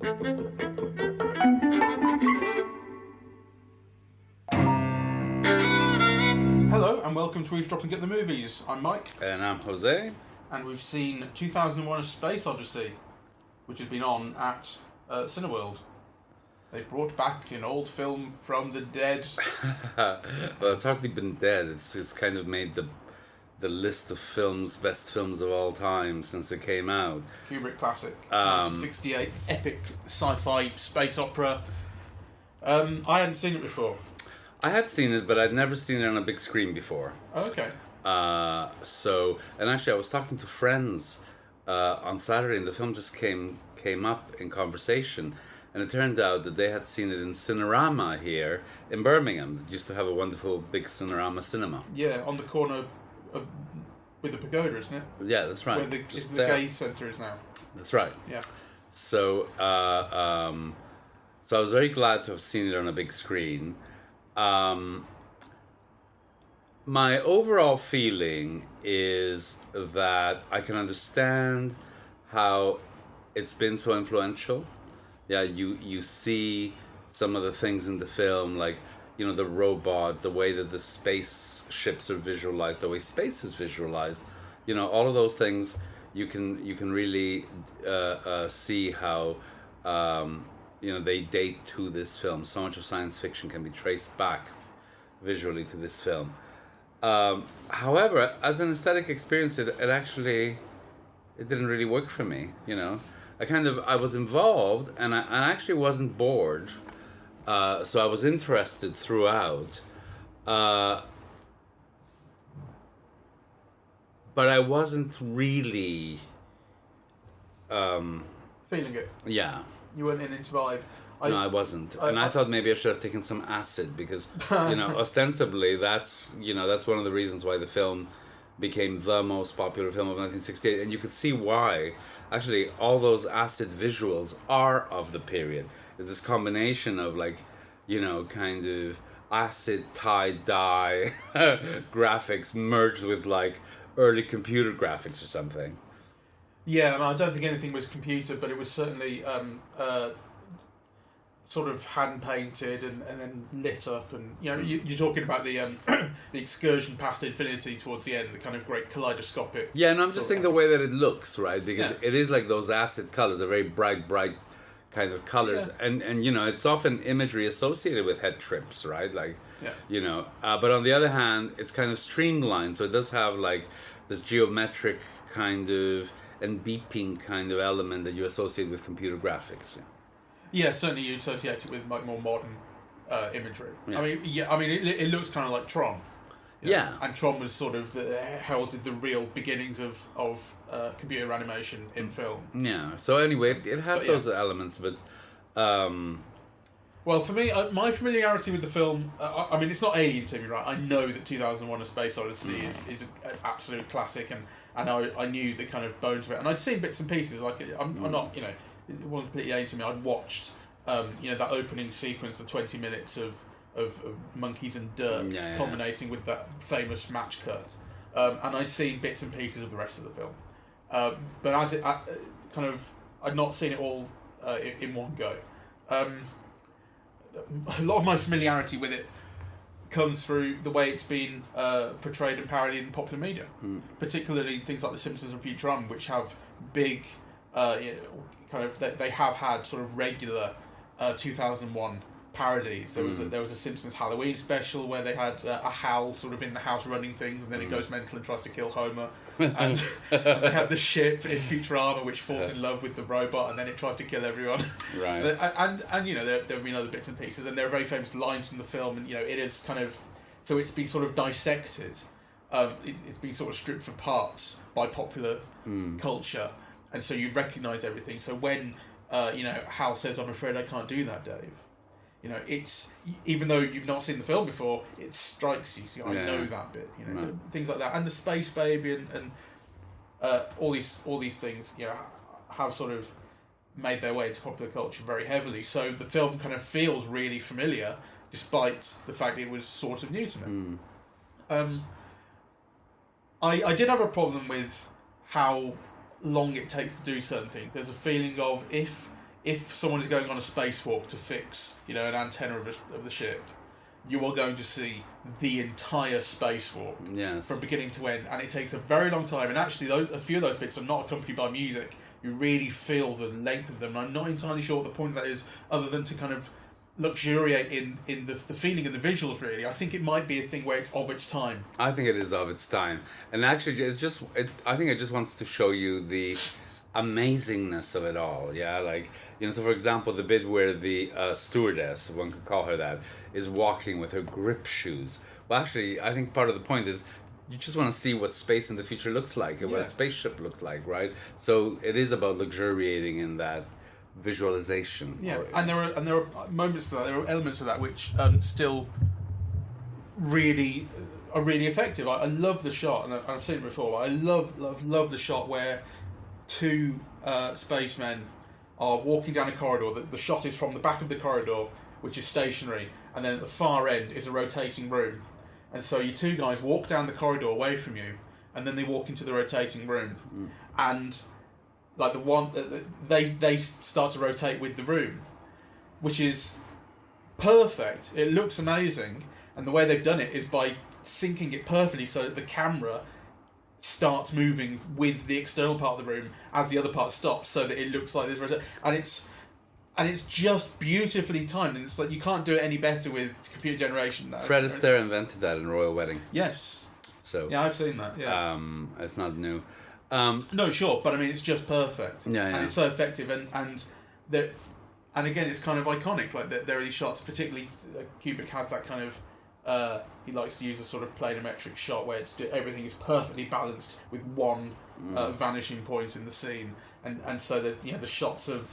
Hello and welcome to Eavesdropping at the Movies. I'm Mike. And I'm José. And we've seen 2001 A Space Odyssey, which has been on at Cineworld. They brought back an old film from the dead. Well, it's hardly been dead. It's kind of made the list of best films of all time since it came out. Kubrick classic, 1968 epic sci-fi space opera. I hadn't seen it before. I had seen it, but I'd never seen it on a big screen before. Oh, okay. And actually I was talking to friends on Saturday, and the film just came up in conversation, and it turned out that they had seen it in Cinerama here in Birmingham. It used to have a wonderful big Cinerama cinema. Yeah, on the corner of with the pagoda, isn't it? Yeah, that's right. Where the gay centre is now. That's right. Yeah. So so I was very glad to have seen it on a big screen. My overall feeling is that I can understand how it's been so influential. Yeah, you see some of the things in the film, like, you know, the robot, the way that the spaceships are visualized, the way space is visualized, you know, all of those things you can really see how you know, they date to this film. So much of science fiction can be traced back visually to this film. However, as an aesthetic experience, it didn't really work for me. You know, I was involved, and I actually wasn't bored. So I was interested throughout. But I wasn't really Feeling it. Yeah. You weren't in its vibe. No, I wasn't. I thought maybe I should have taken some acid because, you know, ostensibly that's one of the reasons why the film became the most popular film of 1968. And you could see why. Actually, all those acid visuals are of the period. It's this combination of, like, you know, kind of acid tie-dye graphics merged with, like, early computer graphics or something. Yeah, I mean, I don't think anything was computer, but it was certainly sort of hand painted and then lit up, and you know, you're talking about the the excursion past infinity towards the end, the kind of great kaleidoscopic. Yeah, and I'm just thinking the way that it looks, right? Because it is like those acid colors, are very bright kind of colors, and you know, it's often imagery associated with head trips, right? Like, you know, but on the other hand, it's kind of streamlined, so it does have like this geometric kind of and beeping kind of element that you associate with computer graphics. Yeah, certainly you associate it with like more modern imagery. Yeah. I mean, it looks kind of like Tron. Yeah. And Tron was sort of heralded the real beginnings of computer animation in film. Yeah. So anyway, it has those elements, but. Well, for me, my familiarity with the film, I mean, it's not alien to me, right? I know that 2001 A Space Odyssey is an absolute classic, and I knew the kind of bones of it. And I'd seen bits and pieces, like, I'm not, you know, it wasn't completely alien to me. I'd watched, you know, that opening sequence, the 20 minutes of monkeys and dirt, culminating with that famous match cut. And I'd seen bits and pieces of the rest of the film. But as it kind of, I'd not seen it all in one go. A lot of my familiarity with it comes through the way it's been portrayed and parodied in popular media, particularly things like The Simpsons and Futurama, which have big, you know, kind of they have had sort of regular 2001 parodies. There was a Simpsons Halloween special where they had a Hal sort of in the house running things, and then it goes mental and tries to kill Homer. And they had the ship in Futurama which falls in love with the robot, and then it tries to kill everyone. Right. And you know, there have been other bits and pieces, and there are very famous lines from the film, and you know, it is kind of, so it's been sort of dissected. It's been sort of stripped for parts by popular culture, and so you recognise everything. So when you know, Hal says, "I'm afraid I can't do that, Dave," you know, it's, even though you've not seen the film before, it strikes you. I know that bit, you know, things like that, and the space baby, and all these things, you know, have sort of made their way into popular culture very heavily. So the film kind of feels really familiar, despite the fact it was sort of new to me. I did have a problem with how long it takes to do certain things. There's a feeling of if if someone is going on a spacewalk to fix, an antenna of the ship, you are going to see the entire spacewalk from beginning to end, and it takes a very long time. And actually, a few of those bits are not accompanied by music. You really feel the length of them. And I'm not entirely sure what the point of that is, other than to kind of luxuriate in the feeling and the visuals. Really, I think it might be a thing where it's of its time. I think it is of its time, and actually, I think it just wants to show you the amazingness of it all. Yeah, like, so for example, the bit where the stewardess, one could call her that, is walking with her grip shoes. Well, actually, I think part of the point is you just want to see what space in the future looks like, and what a spaceship looks like, right? So it is about luxuriating in that visualization. Yeah, and there are moments of that, there are elements of that which still really are really effective. I love the shot, and I've seen it before, but I love the shot where two spacemen are walking down a corridor. The shot is from the back of the corridor, which is stationary, and then at the far end is a rotating room. And so you two guys walk down the corridor away from you, and then they walk into the rotating room, and like they start to rotate with the room, which is perfect. It looks amazing, and the way they've done it is by syncing it perfectly so that the camera starts moving with the external part of the room as the other part stops, so that it looks like there's and it's just beautifully timed, and it's like you can't do it any better with computer generation now. Fred Astaire invented that in Royal Wedding. Yes. So yeah, I've seen that. Yeah. It's not new. No, sure, but I mean, it's just perfect. Yeah. And it's so effective, and again, it's kind of iconic. Like there are these shots, particularly Kubrick has that kind of. He likes to use a sort of planimetric shot where everything is perfectly balanced with one vanishing point in the scene, and so there's the shots of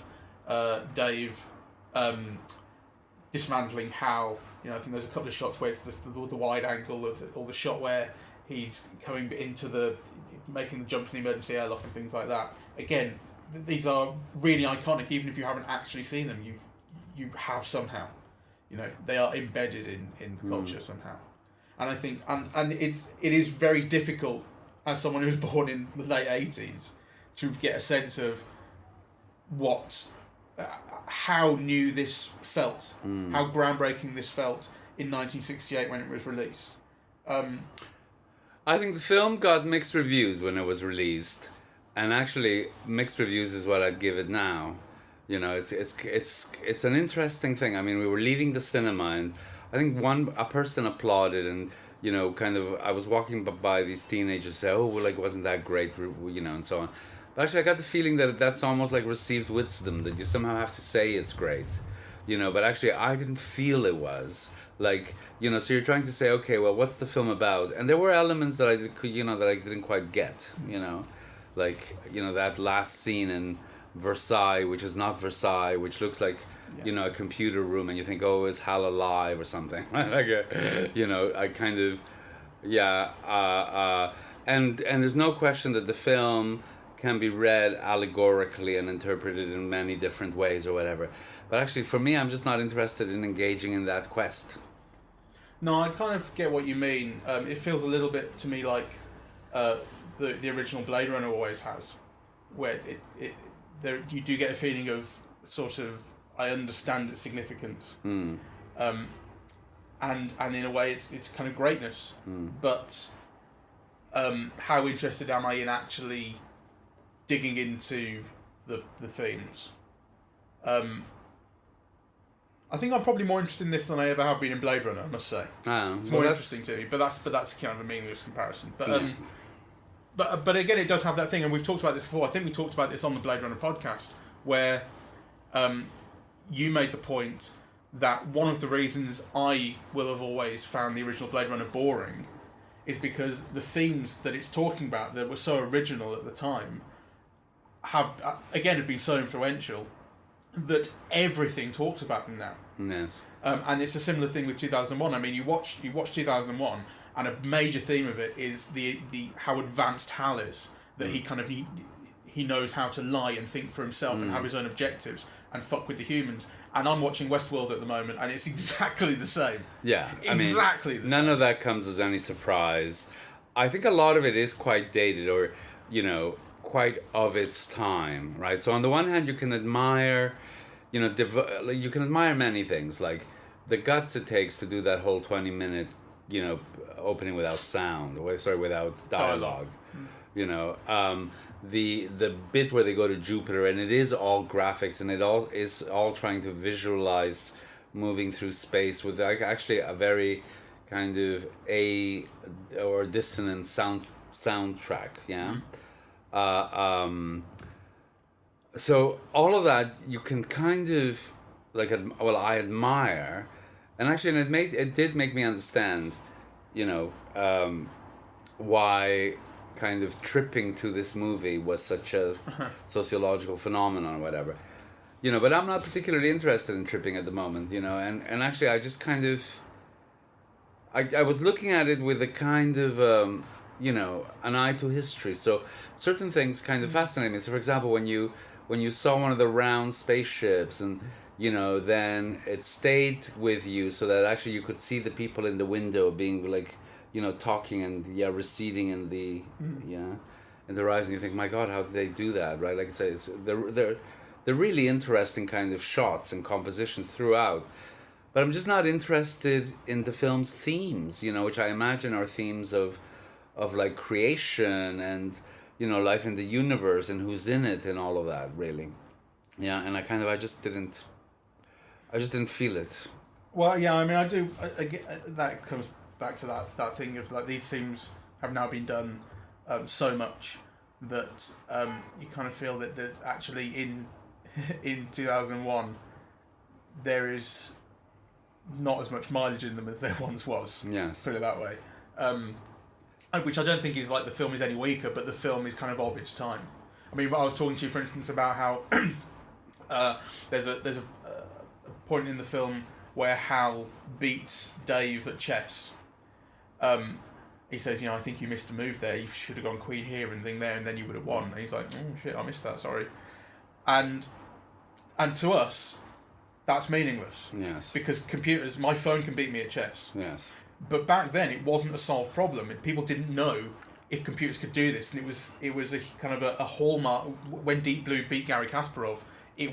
Dave dismantling Hal. I think there's a couple of shots where it's the wide angle or the shot where he's coming into making the jump from the emergency airlock and things like that. Again, these are really iconic, even if you haven't actually seen them. You have somehow. They are embedded in culture somehow. And I think, and it is very difficult, as someone who was born in the late 80s, to get a sense of how new this felt, how groundbreaking this felt in 1968 when it was released. I think the film got mixed reviews when it was released, and actually mixed reviews is what I'd give it now. It's an interesting thing. I mean, we were leaving the cinema, and I think a person applauded, and I was walking by these teenagers say, "Oh, well, like, wasn't that great?" And so on. But actually, I got the feeling that that's almost like received wisdom, that you somehow have to say it's great, But actually, I didn't feel it was like, So you're trying to say, okay, well, what's the film about? And there were elements that I didn't quite get, like that last scene in Versailles, which is not Versailles, which looks like a computer room, and you think, oh, is Hal alive or something? Like I kind of and there's no question that the film can be read allegorically and interpreted in many different ways or whatever, but actually for me, I'm just not interested in engaging in that quest. No, I kind of get what you mean. It feels a little bit to me like the original Blade Runner always has, where you do get a feeling of sort of, I understand its significance, and in a way it's kind of greatness, but how interested am I in actually digging into the themes? I think I'm probably more interested in this than I ever have been in Blade Runner, I must say. It's more interesting to me, but that's kind of a meaningless comparison. But but again, it does have that thing, and we've talked about this before. I think we talked about this on the Blade Runner podcast, where you made the point that one of the reasons I will have always found the original Blade Runner boring is because the themes that it's talking about that were so original at the time have been so influential that everything talks about them now. Yes. And it's a similar thing with 2001. I mean, you watch 2001, and a major theme of it is the how advanced Hal is, that he knows how to lie and think for himself and have his own objectives and fuck with the humans. And I'm watching Westworld at the moment, and it's exactly the same. Yeah, exactly the same. None of that comes as any surprise. I think a lot of it is quite dated, or quite of its time, right? So on the one hand, you can admire you know, like, you can admire many things, like the guts it takes to do that whole 20-minute, you know, opening without sound, or sorry, without dialogue. You know, the bit where they go to Jupiter, and it is all graphics, and it all is all trying to visualize moving through space with like actually a very kind of or dissonant soundtrack. Yeah. So all of that you can kind of like, well, I admire, and actually, and it did make me understand, you know, why kind of tripping to this movie was such a sociological phenomenon or whatever, you know. But I'm not particularly interested in tripping at the moment, you know, and actually I just kind of I was looking at it with a kind of you know, an eye to history. So certain things kind of fascinate me. So for example, when you saw one of the round spaceships, and you know, then it stayed with you so that actually you could see the people in the window being like, you know, talking and receding in the in the horizon. You think, my God, how did they do that, right? Like it's they're really interesting kind of shots and compositions throughout. But I'm just not interested in the film's themes, you know, which I imagine are themes of like creation and, you know, life in the universe and who's in it and all of that, really. Yeah, and I just didn't feel it. Well, yeah, I mean, I do. That comes back to that thing of like, these themes have now been done so much that you kind of feel that there's actually in 2001 there is not as much mileage in them as there once was. Yes. Put it that way. Which I don't think is like the film is any weaker, but the film is kind of its time. I mean, I was talking to you, for instance, about how there's a point in the film where Hal beats Dave at chess. He says, you know, I think you missed a move there. You should have gone queen here and thing there, and then you would have won. And he's like, oh shit, I missed that. Sorry. And to us, that's meaningless. Yes. Because computers, my phone can beat me at chess. Yes. But back then, it wasn't a solved problem. People didn't know if computers could do this, and it was a kind of a hallmark. When Deep Blue beat Garry Kasparov, it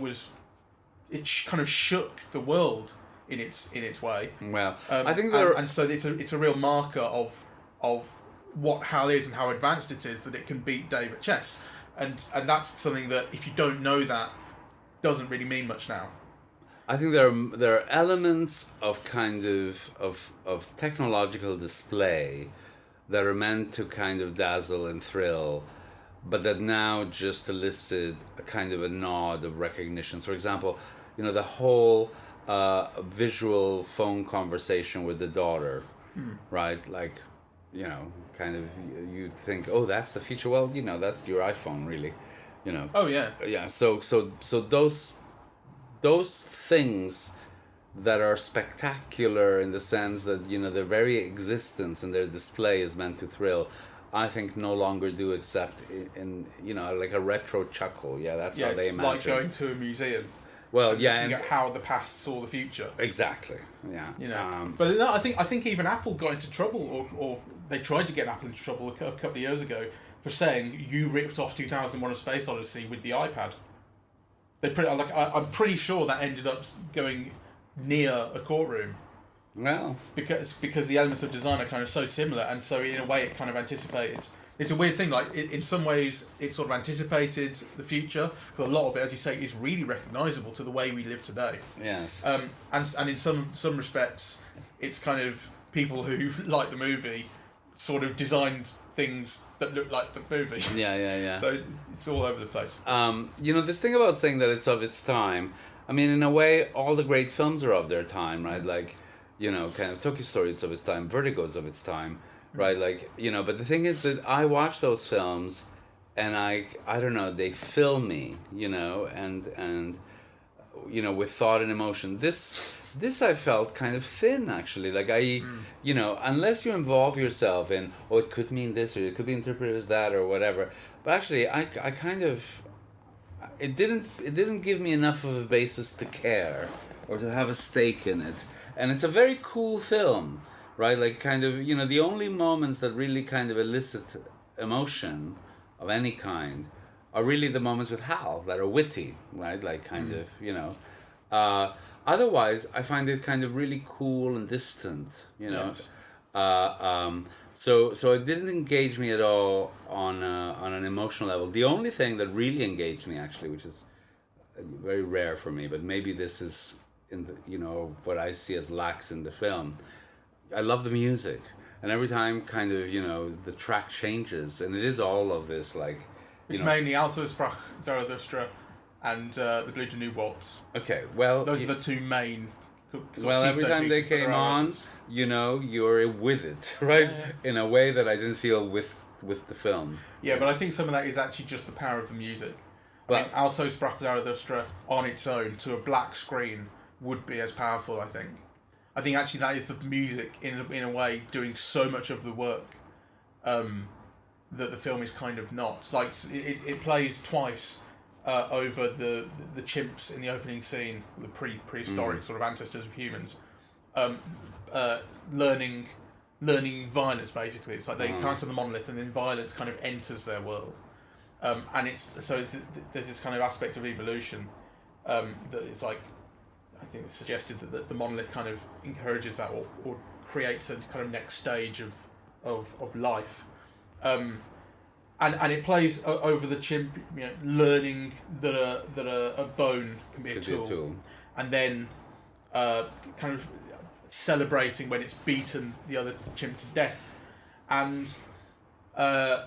kind of shook the world in its way. Well, I think and so it's a real marker of what HAL is and how advanced it is, that it can beat Dave at chess, and that's something that if you don't know that, doesn't really mean much now. I think there are elements of kind of technological display that are meant to kind of dazzle and thrill, but that now just elicit a kind of a nod of recognition. So for example, you know, the whole visual phone conversation with the daughter, right? Like, you know, kind of you think, oh, that's the future. Well, you know, that's your iPhone, really, you know. Oh yeah. Yeah. So those things that are spectacular in the sense that, you know, their very existence and their display is meant to thrill, I think no longer do, except in you know, like a retro chuckle. Yeah, that's how they imagine. It's like going to a museum. Well, yeah, and how the past saw the future. Exactly. Yeah. You know, but no, I think even Apple got into trouble, or they tried to get Apple into trouble a couple of years ago for saying you ripped off 2001: A Space Odyssey with the iPad. I'm pretty sure that ended up going near a courtroom. Well, because the elements of design are kind of so similar, and so in a way it kind of anticipated. It's a weird thing. Like in some ways, it sort of anticipated the future, because a lot of it, as you say, is really recognisable to the way we live today. Yes. And in some respects, it's kind of people who like the movie sort of designed things that look like the movie. Yeah. So it's all over the place. You know, this thing about saying that it's of its time, I mean, in a way, all the great films are of their time, right? Like, you know, kind of Tokyo Story, it's of its time, Vertigo's of its time, right? Like, you know, but the thing is that I watch those films and I don't know, they fill me, you know, and you know, with thought and emotion. This I felt kind of thin, actually. Like you know, unless you involve yourself in, oh, it could mean this, or it could be interpreted as that, or whatever. But actually, I kind of, it didn't give me enough of a basis to care or to have a stake in it. And it's a very cool film, right? Like, kind of, you know, the only moments that really kind of elicit emotion of any kind are really the moments with Hal that are witty, right? Like, kind of, you know, Otherwise, I find it kind of really cool and distant, you know. Yes. So it didn't engage me at all on an emotional level. The only thing that really engaged me, actually, which is very rare for me, but maybe this is in the, you know, what I see as lacks in the film. I love the music, and every time, kind of, you know, the track changes, and it is all of this, like, you It's know. mainly Also Sprach Zarathustra and the Blue Danube Waltz. Okay, well, Those are the two main. well, every time they came on, you know, you're with it, right? In a way that I didn't feel with the film. Yeah, but I think some of that is actually just the power of the music. Well- I mean, Also Sprach Zarathustra on its own to a black screen would be as powerful, I think. I think actually that is the music in a way doing so much of the work that the film is kind of not. Like it plays twice over the chimps in the opening scene, the prehistoric sort of ancestors of humans, learning violence. Basically, it's like they encounter the monolith, and then violence kind of enters their world, and there's this kind of aspect of evolution that is like, I think it's suggested that the monolith kind of encourages that or creates a kind of next stage of life. And it plays over the chimp, you know, learning that a bone can be a tool, and then kind of celebrating when it's beaten the other chimp to death, and I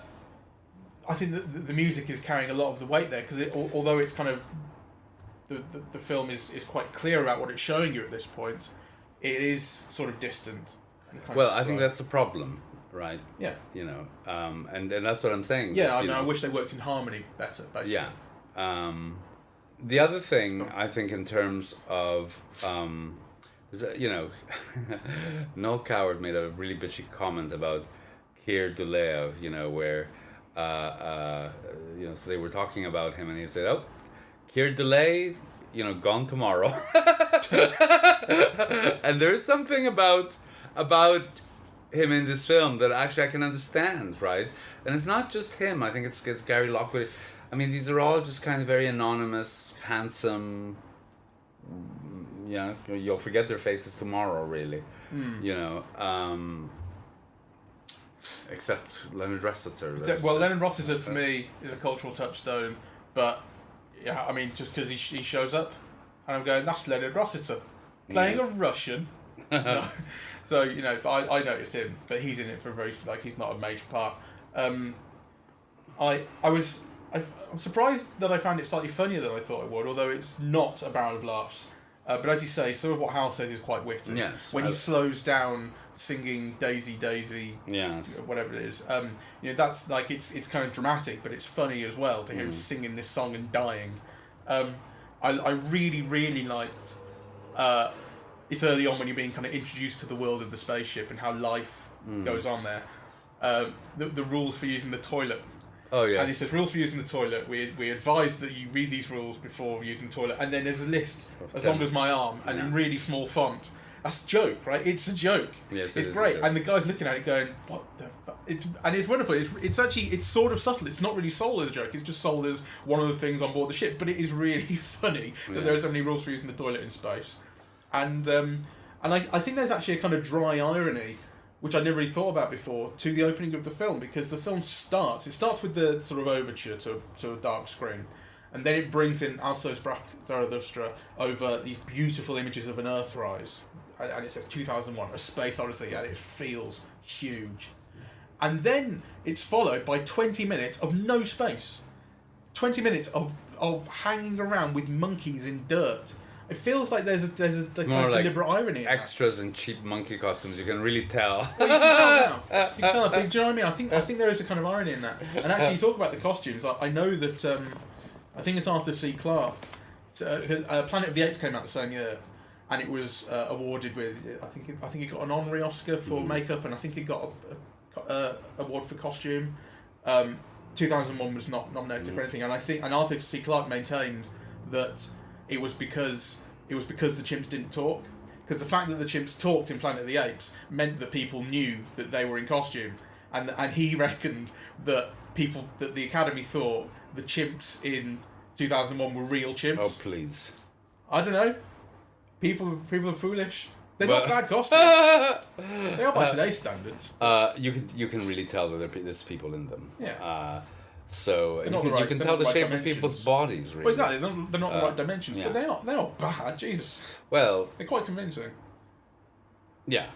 think that the music is carrying a lot of the weight there, because although it's kind of the film is quite clear about what it's showing you at this point, it is sort of distant. And kind Well, of I think slow. that's a problem. Right. Yeah. You know, and that's what I'm saying. Yeah, that, I you mean, I know, wish they worked in harmony better, basically. Yeah. The other thing, I think, in terms of, is that, you know, Noel Coward made a really bitchy comment about Keir Dullea, you know, where, you know, so they were talking about him, and he said, "Oh, Keir Dullea, you know, gone tomorrow." And there's something about him in this film that actually I can understand, right? And it's not just him. I think it's Gary Lockwood. I mean, these are all just kind of very anonymous, handsome. Yeah, you'll forget their faces tomorrow, really. You know, except Leonard Rossiter. Well, Leonard Rossiter for me is a cultural touchstone, but yeah, I mean, just because he shows up, and I'm going, that's Leonard Rossiter playing a Russian. No. So, you know, I noticed him, but he's in it for he's not a major part. I'm surprised that I found it slightly funnier than I thought it would, although it's not a barrel of laughs. But as you say, some of what Hal says is quite witty. Yes. When he slows down singing Daisy, Daisy, Yes. whatever it is, you know, that's like, it's kind of dramatic, but it's funny as well to hear him singing this song and dying. I really, really liked... it's early on when you're being kind of introduced to the world of the spaceship and how life goes on there. The rules for using the toilet. Oh, yes. And it says, rules for using the toilet. We advise that you read these rules before using the toilet. And then there's a list as long as my arm and in really small font. That's a joke, right? It's a joke. Yes, it's great. And the guy's looking at it going, what the fuck? And it's wonderful. It's actually, it's sort of subtle. It's not really sold as a joke. It's just sold as one of the things on board the ship. But it is really funny that there are so many rules for using the toilet in space. And I think there's actually a kind of dry irony, which I never really thought about before, to the opening of the film, because the film starts with the sort of overture to a dark screen, and then it brings in Also Sprach Zarathustra over these beautiful images of an Earthrise, and it says 2001, a Space Odyssey, and it feels huge. And then it's followed by 20 minutes of no space. 20 minutes of hanging around with monkeys in dirt. It feels like there's a kind of like deliberate irony in extras and cheap monkey costumes. You can really tell. Well, you can tell now. You can tell, but do you know what I mean? I think there is a kind of irony in that. And actually, you talk about the costumes. I know that I think it's Arthur C. Clarke. Planet of the Apes came out the same year, and it was awarded with. I think it got an honorary Oscar for makeup, and I think it got a award for costume. 2001 was not nominated for anything, and Arthur C. Clarke maintained that it was because the chimps didn't talk. Because the fact that the chimps talked in Planet of the Apes meant that people knew that they were in costume, and he reckoned that the Academy thought the chimps in 2001 were real chimps. Oh, please. I don't know. people are foolish. They're not bad costumes. They are by today's standards. You can really tell that there's people in them. Yeah. So you can tell the shape of people's bodies, really. Well, exactly. They're not the right dimensions, but they're not bad. Jesus. Well, they're quite convincing. Yeah.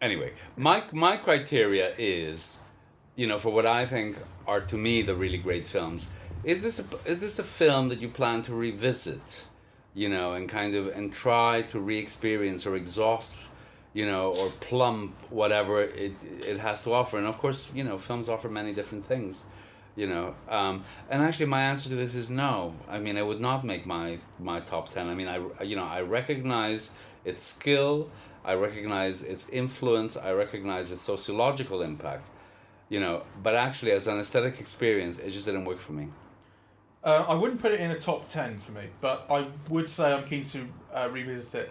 Anyway, my criteria is, for what I think are to me the really great films. Is this a film that you plan to revisit, and try to re-experience or exhaust, or plumb whatever it has to offer? And of course, films offer many different things. And actually my answer to this is no. I mean, I would not make my top 10. I mean, I recognize its skill, I recognize its influence, I recognize its sociological impact, but actually as an aesthetic experience, it just didn't work for me. I wouldn't put it in a top 10 for me, but I would say I'm keen to revisit it.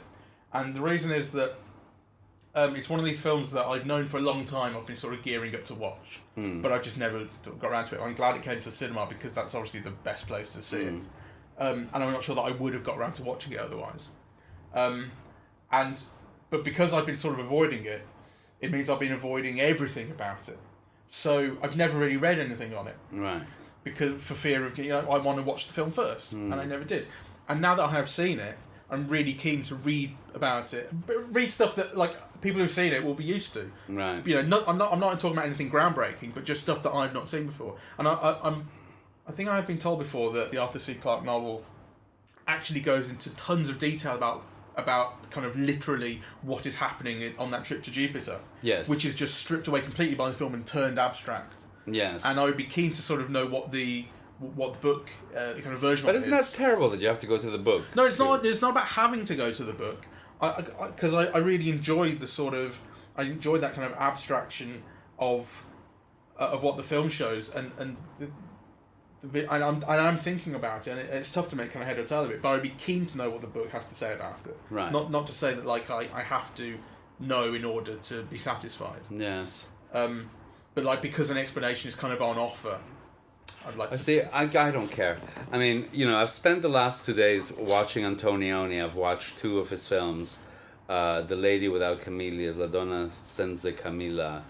And the reason is that it's one of these films that I've known for a long time. I've been sort of gearing up to watch, but I just never got around to it. I'm glad it came to cinema because that's obviously the best place to see it. And I'm not sure that I would have got around to watching it otherwise. But because I've been sort of avoiding it, it means I've been avoiding everything about it. So I've never really read anything on it. Right. Because for fear of, I want to watch the film first, and I never did. And now that I have seen it, I'm really keen to read about it, read stuff that people who've seen it will be used to. Right. I'm not talking about anything groundbreaking, but just stuff that I've not seen before. And I think I've been told before that the Arthur C. Clarke novel actually goes into tons of detail about kind of literally what is happening on that trip to Jupiter. Yes. Which is just stripped away completely by the film and turned abstract. Yes. And I would be keen to sort of know what the book kind of version of it is. But isn't that terrible that you have to go to the book? No, it's not. It's not about having to go to the book. Because I really enjoyed I enjoyed that kind of abstraction of what the film shows, and I'm thinking about it, and it's tough to make kind of head or tail of it. But I'd be keen to know what the book has to say about it. Right. Not to say that I have to know in order to be satisfied. Yes. But because an explanation is kind of on offer, I'd like to see. I don't care. I mean, I've spent the last 2 days watching Antonioni. I've watched 2 of his films, The Lady Without Camellias, La Donna Senza Camilla,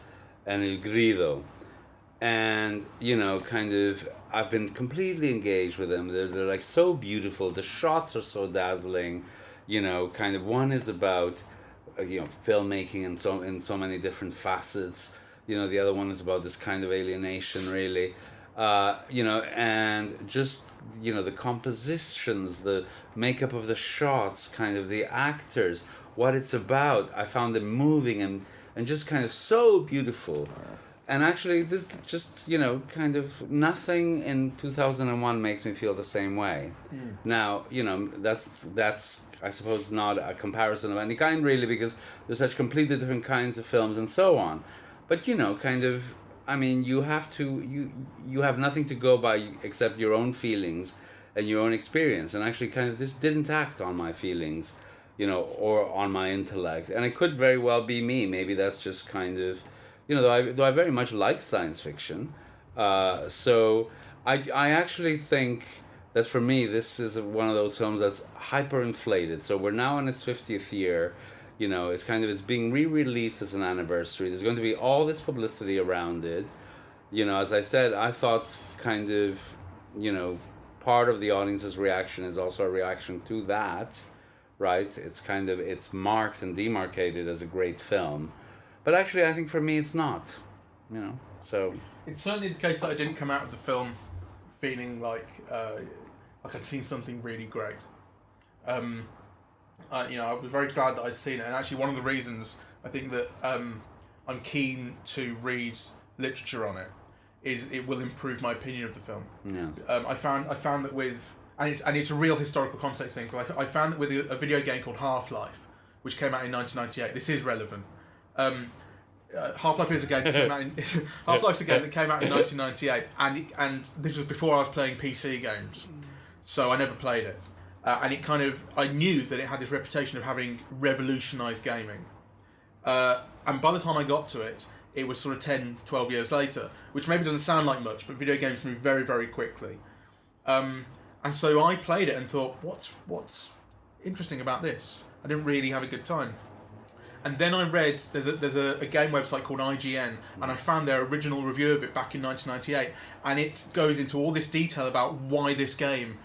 and Il Grido. And, I've been completely engaged with them. They're so beautiful. The shots are so dazzling. One is about, filmmaking in so many different facets. The other one is about this kind of alienation, really. And just, the compositions, the makeup of the shots, kind of the actors, what it's about. I found them moving and just kind of so beautiful. And actually, this just, kind of nothing in 2001 makes me feel the same way. Now, that's I suppose not a comparison of any kind, really, because there's such completely different kinds of films and so on. But, you have to, you have nothing to go by except your own feelings and your own experience. And actually, this didn't act on my feelings, or on my intellect. And it could very well be me. Maybe that's just though I very much like science fiction. So I actually think that for me, this is one of those films that's hyperinflated. So we're now in its 50th year. It's being re-released as an anniversary. There's going to be all this publicity around it. As I said, I thought part of the audience's reaction is also a reaction to that, right? It's marked and demarcated as a great film. But actually, I think for me, it's not, so... It's certainly the case that I didn't come out of the film feeling like I'd seen something really great. I was very glad that I'd seen it, and actually one of the reasons I think that I'm keen to read literature on it is it will improve my opinion of the film. Yeah. I found that with and it's a real historical context thing. So I found that with a video game called Half-Life, which came out in 1998. This is relevant. Half-Life is a game that came out in Half-Life's a game that came out in 1998, and this was before I was playing PC games, so I never played it. And I knew that it had this reputation of having revolutionised gaming. And by the time I got to it, it was sort of 10, 12 years later, which maybe doesn't sound like much, but video games move very, very quickly. And so I played it and thought, interesting about this? I didn't really have a good time. And then I read, there's a game website called IGN, and I found their original review of it back in 1998, and it goes into all this detail about why this game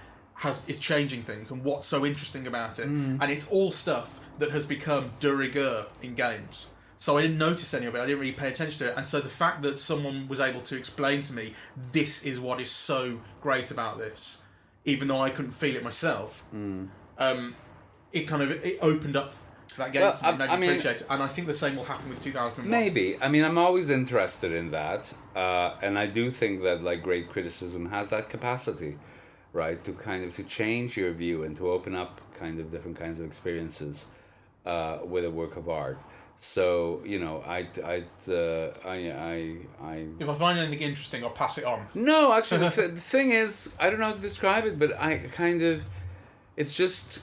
is changing things and what's so interesting about it. And it's all stuff that has become de rigueur in games. So I didn't notice any of it, I didn't really pay attention to it, and so the fact that someone was able to explain to me, this is what is so great about this, even though I couldn't feel it myself, it opened up that game to me, made me appreciate it. And I think the same will happen with 2001. Maybe. I mean, I'm always interested in that, and I do think that like great criticism has that capacity, right, to kind of to change your view and to open up kind of different kinds of experiences with a work of art. So if I find anything interesting, I'll pass it on. No, actually, the thing is, I don't know how to describe it, but it's just.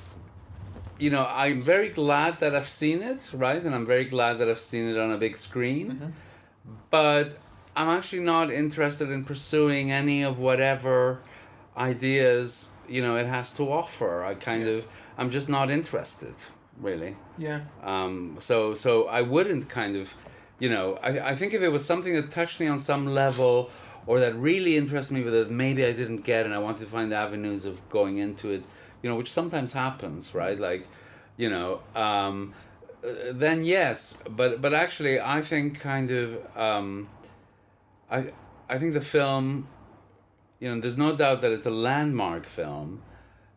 I'm very glad that I've seen it, right? And I'm very glad that I've seen it on a big screen. But I'm actually not interested in pursuing any of whatever ideas, it has to offer. I'm just not interested, really. Yeah. So I wouldn't I think if it was something that touched me on some level or that really interested me but that maybe I didn't get and I wanted to find avenues of going into it, which sometimes happens, right? Like, then yes, but actually, I think I think the film, there's no doubt that it's a landmark film,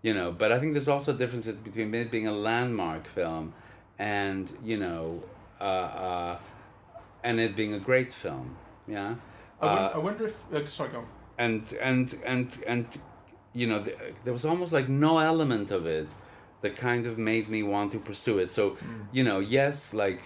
but I think there's also a difference between it being a landmark film and and it being a great film, yeah. I wonder if sorry, go on. And there was almost like no element of it that kind of made me want to pursue it. So, yes, like,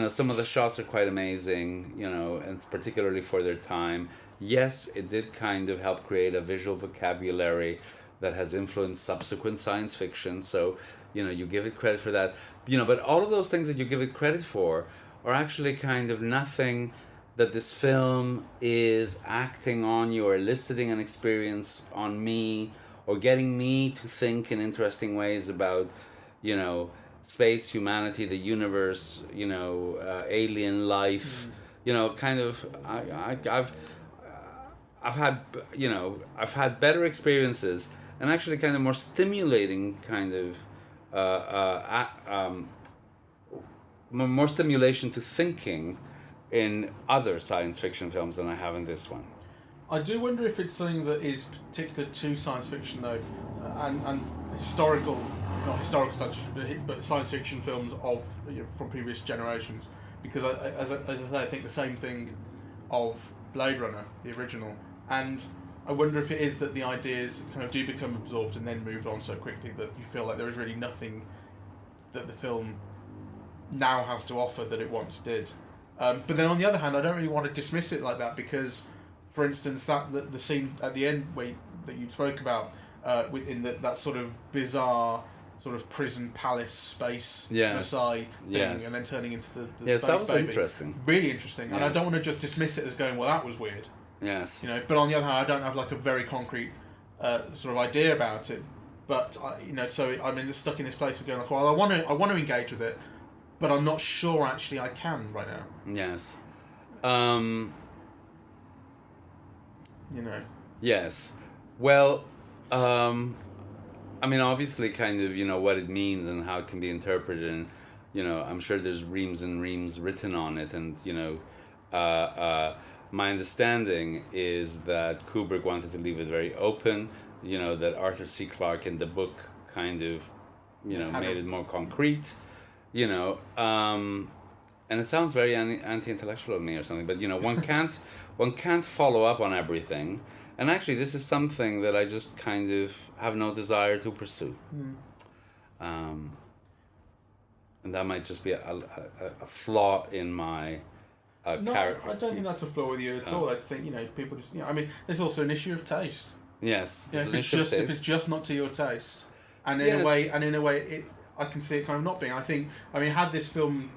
some of the shots are quite amazing, and particularly for their time. Yes, it did kind of help create a visual vocabulary that has influenced subsequent science fiction. So, you give it credit for that. But all of those things that you give it credit for are actually kind of nothing that this film is acting on you or eliciting an experience on me or getting me to think in interesting ways about, space, humanity, the universe, alien life, I've had better experiences and actually kind of more stimulating kind of, more stimulation to thinking in other science fiction films than I have in this one. I do wonder if it's something that is particular to science fiction, though, and historical, not historical science fiction, but science fiction films from previous generations. Because as I say, I think the same thing of Blade Runner, the original, and I wonder if it is that the ideas kind of do become absorbed and then moved on so quickly that you feel like there is really nothing that the film now has to offer that it once did. But then on the other hand, I don't really want to dismiss it like that because, for instance, the scene at the end that you spoke about, within that sort of bizarre sort of prison palace space Versailles thing, and then turning into the yes, space that was baby. interesting, really interesting, and I don't want to just dismiss it as going, well, that was weird. Yes, But on the other hand, I don't have like a very concrete sort of idea about it. But so I'm stuck in this place of going like, well, I want to engage with it, but I'm not sure actually I can right now. Yes. Yes. Well, obviously kind of, what it means and how it can be interpreted, and, I'm sure there's reams and reams written on it, and, my understanding is that Kubrick wanted to leave it very open, that Arthur C. Clarke in the book kind of, made it more concrete, and it sounds very anti-intellectual of me or something, but, one can't follow up on everything. And actually, this is something that I just kind of have no desire to pursue. And that might just be a flaw in my character. I don't think that's a flaw with you at all. I think, people just, there's also an issue of taste. Yes. If it's just not to your taste. And in a way, I can see it kind of not being. Had this film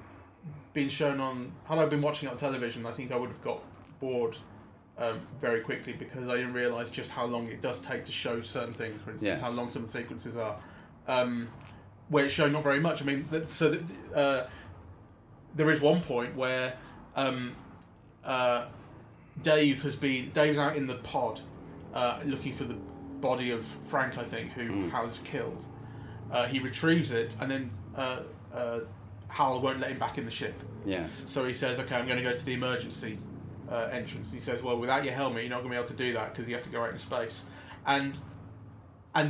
been shown had I been watching it on television, I think I would have got bored very quickly because I didn't realise just how long it does take to show certain things. For instance, how long some of the sequences are. where it's shown not very much. I mean, there is one point where Dave's out in the pod looking for the body of Frank, I think, who Hal's killed. He retrieves it, and then Hal won't let him back in the ship. Yes. So he says, okay, I'm going to go to the emergency entrance. He says, well, without your helmet, you're not going to be able to do that because you have to go out in space. And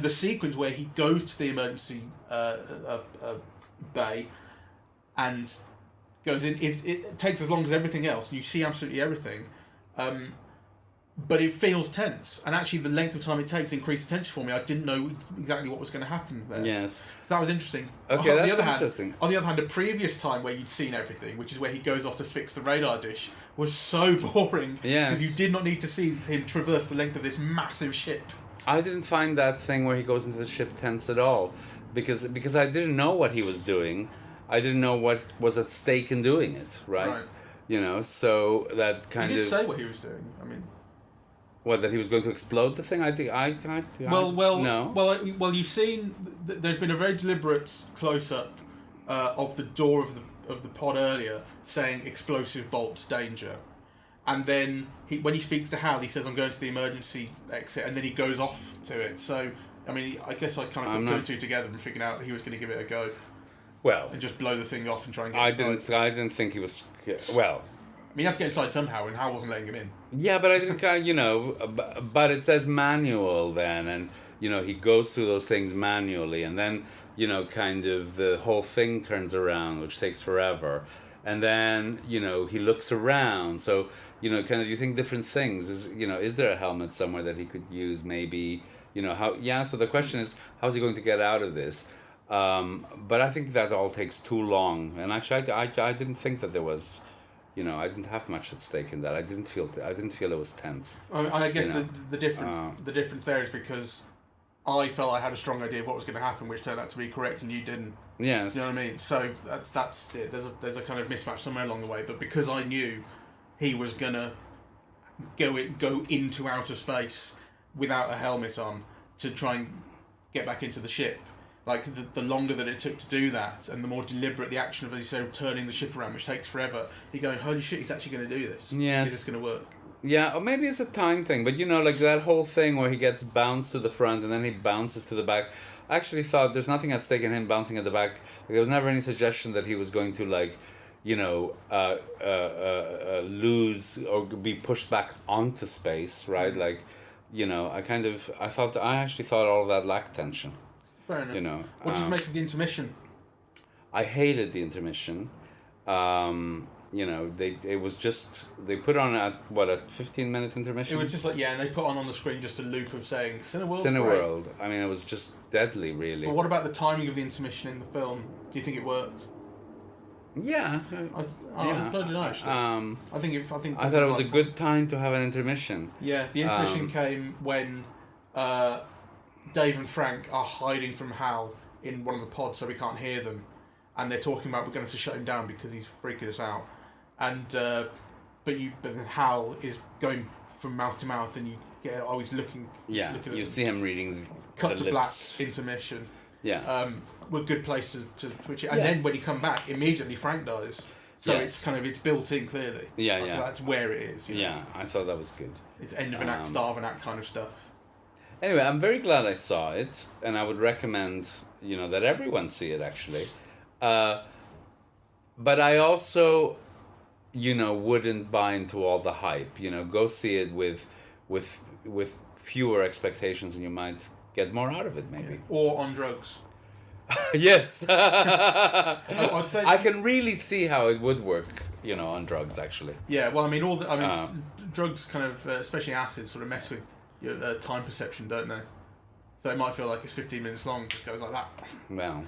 the sequence where he goes to the emergency bay and goes in, it takes as long as everything else. You see absolutely everything. But it feels tense. And actually the length of time it takes increased tension for me. I didn't know exactly what was going to happen there. Yes. So that was interesting. Okay, that's interesting. On the other hand, the previous time where you'd seen everything, which is where he goes off to fix the radar dish, was so boring. Yes. Because you did not need to see him traverse the length of this massive ship. I didn't find that thing where he goes into the ship tense at all. Because I didn't know what he was doing. I didn't know what was at stake in doing it, right? You know, so that kind of... He did say what he was doing. I mean... What, that he was going to explode the thing? I think no. Well, you've seen. There's been a very deliberate close-up of the door of the pod earlier, saying "explosive bolts, danger," and then when he speaks to Hal, he says, "I'm going to the emergency exit," and then he goes off to it. So, I mean, I guess I kind of put two and two together and figured out that he was going to give it a go. Well, and just blow the thing off and try and get inside. I didn't think he was. Well. I mean, he had to get inside somehow, and Hal wasn't letting him in. Yeah, but I think, but it says manual then, and, he goes through those things manually, and then, kind of the whole thing turns around, which takes forever. And then, he looks around, so, kind of you think different things. Is there a helmet somewhere that he could use, maybe, so the question is, how's he going to get out of this? But I think that all takes too long, and actually I didn't think that there was... I didn't have much at stake in that. I didn't feel it was tense. I guess the difference there is because I felt I had a strong idea of what was going to happen, which turned out to be correct, and you didn't. Yes. You know what I mean? So that's it. There's a kind of mismatch somewhere along the way. But because I knew he was gonna go into outer space without a helmet on to try and get back into the ship. Like, the longer that it took to do that, and the more deliberate the action of, as you say, turning the ship around, which takes forever, you're going, holy shit, he's actually going to do this. Yes. Is this going to work? Yeah, or maybe it's a time thing, but like that whole thing where he gets bounced to the front and then he bounces to the back. I actually thought there's nothing at stake in him bouncing at the back. Like, there was never any suggestion that he was going to, lose or be pushed back onto space, right? Mm-hmm. I actually thought all of that lacked tension. Fair enough. What did you make of the intermission? I hated the intermission. It was just, they put on a 15-minute intermission? It was just and they put on the screen just a loop of saying Cineworld. Cineworld. I mean, it was just deadly, really. But what about the timing of the intermission in the film? Do you think it worked? Yeah. So did I, actually. I thought it was a good time to have an intermission. Yeah, the intermission came when Dave and Frank are hiding from Hal in one of the pods, so we can't hear them, and they're talking about we're going to have to shut him down because he's freaking us out. And but then Hal is going from mouth to mouth, and you get always looking. Yeah, looking you see him reading. Cut the to lips. black intermission. Yeah. We're a good place to switch it, and then when you come back, immediately Frank dies. So it's built in clearly. Yeah, That's where it is. Yeah, I thought that was good. It's end of an act, start of an act kind of stuff. Anyway, I'm very glad I saw it, and I would recommend, that everyone see it, actually. But I also, wouldn't buy into all the hype. Go see it with fewer expectations, and you might get more out of it, maybe. Yeah. Or on drugs. Yes. I'd say I can really see how it would work, on drugs, actually. Yeah, well, drugs kind of, especially acid, sort of mess with your time perception, don't they? So it might feel like it's 15 minutes long, just goes like that. Well.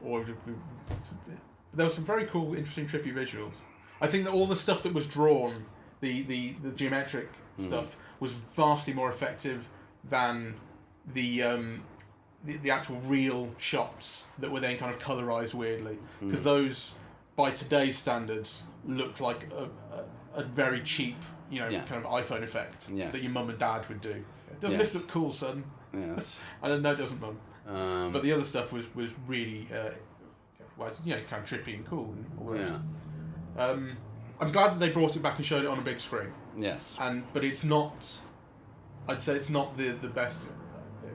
Or there was some very cool, interesting, trippy visuals. I think that all the stuff that was drawn, the geometric stuff, was vastly more effective than the actual real shots that were then kind of colorized weirdly, because those, by today's standards, looked like a very cheap, kind of iPhone effect that your mum and dad would do. Doesn't this look cool, son? Yes. I don't know, it doesn't, Mum. But the other stuff was really, well, kind of trippy and cool and all the rest. I'm glad that they brought it back and showed it on a big screen. Yes. But it's not. I'd say it's not the best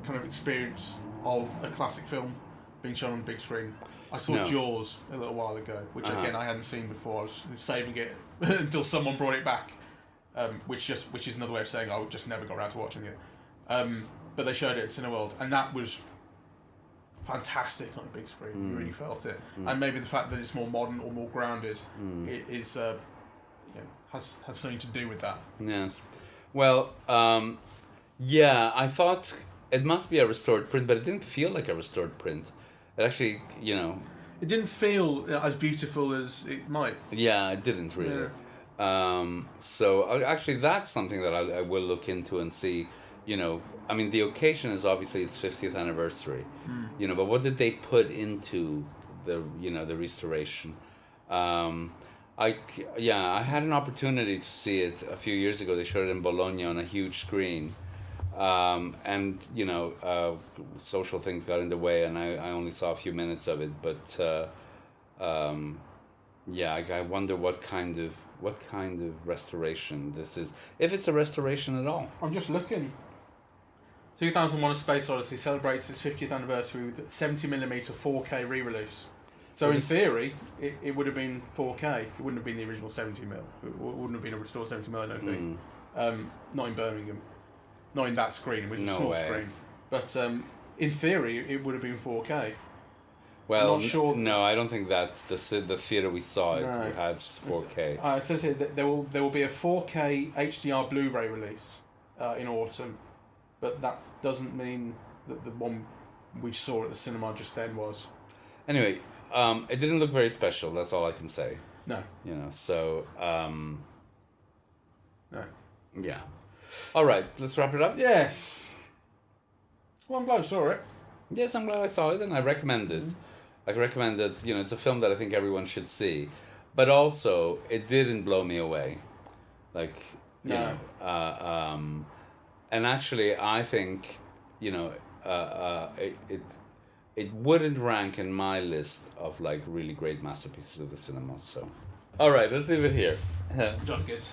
kind of experience of a classic film being shown on a big screen. I saw Jaws a little while ago, which again I hadn't seen before. I was saving it until someone brought it back, which is another way of saying I just never got around to watching it. But they showed it at Cineworld, and that was fantastic on a big screen. You really felt it, and maybe the fact that it's more modern or more grounded is has something to do with that. Yes. Well, I thought it must be a restored print, but it didn't feel like a restored print. It actually, it didn't feel as beautiful as it might. Yeah, it didn't really. Yeah. So actually, that's something that I will look into and see. I mean, the occasion is obviously its 50th anniversary. But what did they put into the restoration? I had an opportunity to see it a few years ago. They showed it in Bologna on a huge screen. And social things got in the way, and I only saw a few minutes of it. But I wonder what kind of restoration this is, if it's a restoration at all. I'm just looking. 2001: A Space Odyssey celebrates its 50th anniversary with 70mm 4K re-release. So in theory, it would have been 4K. It wouldn't have been the original 70mm. It wouldn't have been a restored 70mm, I don't think. Not in Birmingham. Not in that screen, which is a small screen. But in theory, it would have been 4K. Well, I'm not sure. No, I don't think that the theater we saw it has 4K. It says here that there will be a 4K HDR Blu-ray release in autumn, but that doesn't mean that the one we saw at the cinema just then was. Anyway, it didn't look very special. That's all I can say. No. So. No. Yeah. All right, let's wrap it up. Yes. Well, I'm glad I saw it. Yes, I'm glad I saw it, and I recommend it. I recommend it. It's a film that I think everyone should see, but also it didn't blow me away, and actually I think it wouldn't rank in my list of really great masterpieces of the cinema. So, all right, let's leave it here. John, good.